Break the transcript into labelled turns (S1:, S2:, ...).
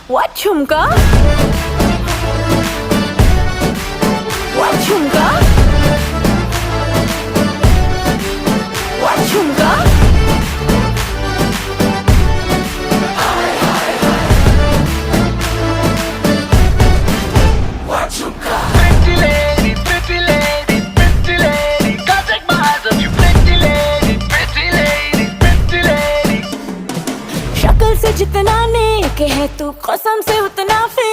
S1: What झुमका? What झुमका? What झुमका?
S2: Pretty lady, pretty lady, pretty lady, can't take my eyes off you. Pretty lady, pretty lady, pretty lady.
S1: शक्ल से जितना नेक है तू कसम से